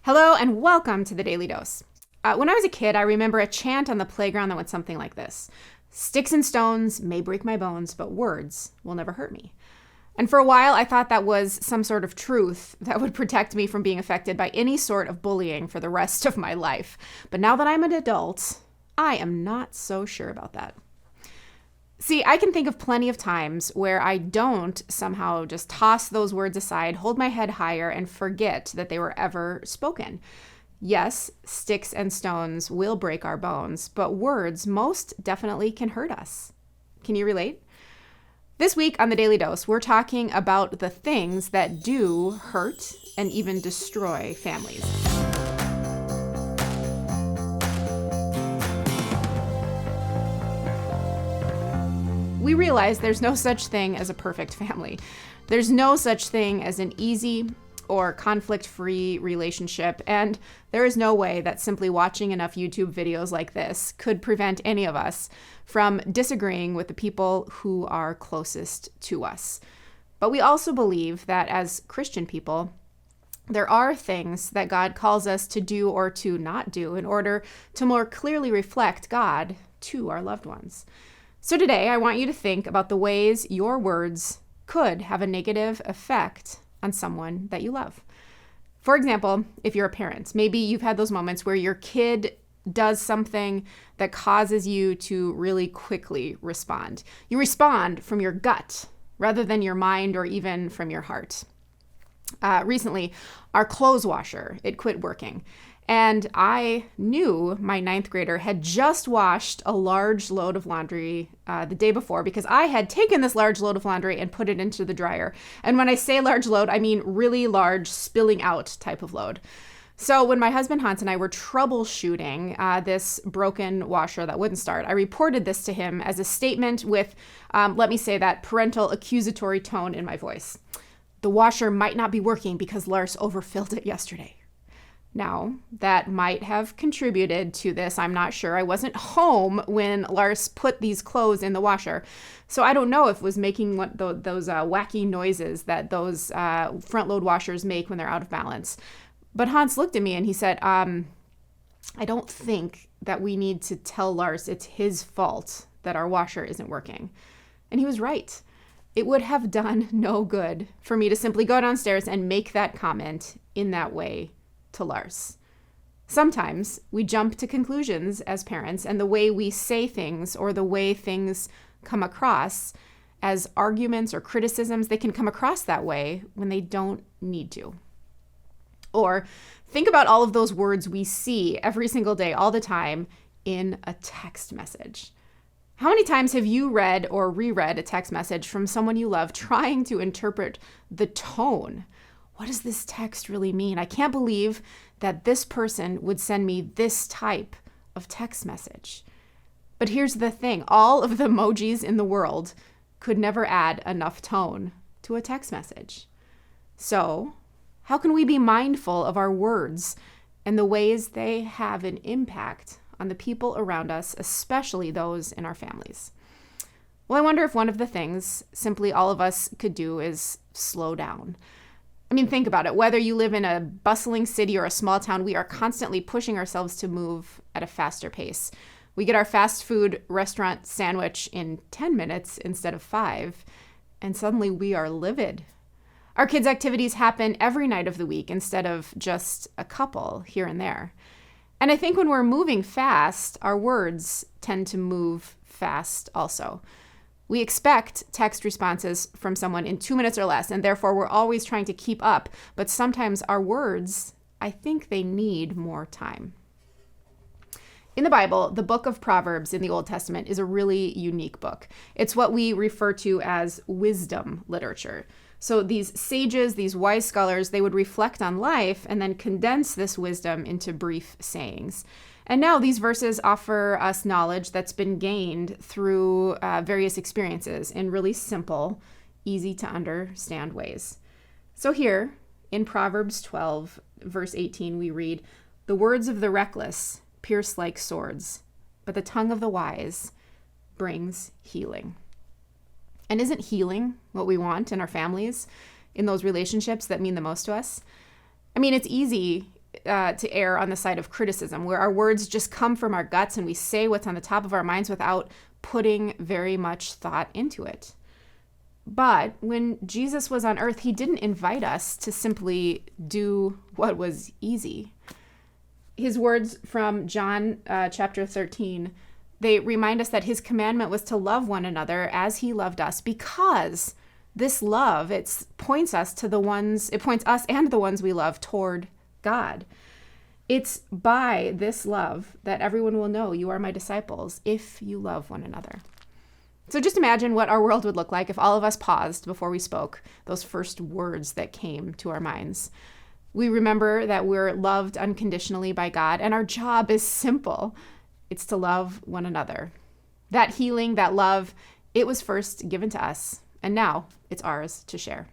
Hello and welcome to the Daily Dose. When I was a kid, I remember a chant on the playground that went something like this. Sticks and stones may break my bones, but words will never hurt me. And for a while, I thought that was some sort of truth that would protect me from being affected by any sort of bullying for the rest of my life. But now that I'm an adult, I am not so sure about that. See, I can think of plenty of times where I don't somehow just toss those words aside, hold my head higher, and forget that they were ever spoken. Yes, sticks and stones will break our bones, but words most definitely can hurt us. Can you relate? This week on the Daily Dose, we're talking about the things that do hurt and even destroy families. We realize there's no such thing as a perfect family. There's no such thing as an easy or conflict-free relationship, and there is no way that simply watching enough YouTube videos like this could prevent any of us from disagreeing with the people who are closest to us. But we also believe that as Christian people, there are things that God calls us to do or to not do in order to more clearly reflect God to our loved ones. So today, I want you to think about the ways your words could have a negative effect on someone that you love. For example, if you're a parent, maybe you've had those moments where your kid does something that causes you to really quickly respond. You respond from your gut rather than your mind or even from your heart. Recently, our clothes washer, it quit working. And I knew my 9th grader had just washed a large load of laundry the day before because I had taken this large load of laundry and put it into the dryer. And when I say large load, I mean really large, spilling out type of load. So when my husband Hans and I were troubleshooting this broken washer that wouldn't start, I reported this to him as a statement with, let me say that, parental accusatory tone in my voice. The washer might not be working because Lars overfilled it yesterday. Now, that might have contributed to this. I'm not sure. I wasn't home when Lars put these clothes in the washer. So I don't know if it was making those wacky noises that those front load washers make when they're out of balance. But Hans looked at me and he said, I don't think that we need to tell Lars it's his fault that our washer isn't working. And he was right. It would have done no good for me to simply go downstairs and make that comment in that way to Lars. Sometimes we jump to conclusions as parents, and the way we say things or the way things come across as arguments or criticisms, they can come across that way when they don't need to. Or think about all of those words we see every single day, all the time, in a text message. How many times have you read or reread a text message from someone you love trying to interpret the tone? What does this text really mean? I can't believe that this person would send me this type of text message. But here's the thing. All of the emojis in the world could never add enough tone to a text message. So, how can we be mindful of our words and the ways they have an impact on the people around us, especially those in our families? Well, I wonder if one of the things simply all of us could do is slow down. I mean, think about it. Whether you live in a bustling city or a small town, we are constantly pushing ourselves to move at a faster pace. We get our fast food restaurant sandwich in 10 minutes instead of 5, and suddenly we are livid. Our kids' activities happen every night of the week instead of just a couple here and there. And I think when we're moving fast, our words tend to move fast also. We expect text responses from someone in 2 minutes or less, and therefore we're always trying to keep up. But sometimes our words, I think they need more time. In the Bible, the book of Proverbs in the Old Testament is a really unique book. It's what we refer to as wisdom literature. So these sages, these wise scholars, they would reflect on life and then condense this wisdom into brief sayings. And now these verses offer us knowledge that's been gained through various experiences in really simple, easy to understand ways. So here in Proverbs 12, verse 18, we read, "The words of the reckless pierce like swords, but the tongue of the wise brings healing." And isn't healing what we want in our families, in those relationships that mean the most to us? I mean, it's easy to err on the side of criticism, where our words just come from our guts and we say what's on the top of our minds without putting very much thought into it. But when Jesus was on earth, he didn't invite us to simply do what was easy. His words from John chapter 13, they remind us that his commandment was to love one another as he loved us, because this love, it points us and the ones we love toward God. It's by this love that everyone will know you are my disciples if you love one another. So just imagine what our world would look like if all of us paused before we spoke those first words that came to our minds. We remember that we're loved unconditionally by God, and our job is simple. It's to love one another. That healing, that love, it was first given to us, and now it's ours to share.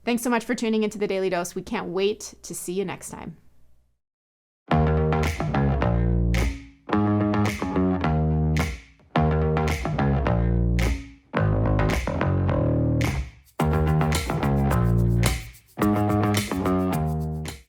Thanks so much for tuning into the Daily Dose. We can't wait to see you next time.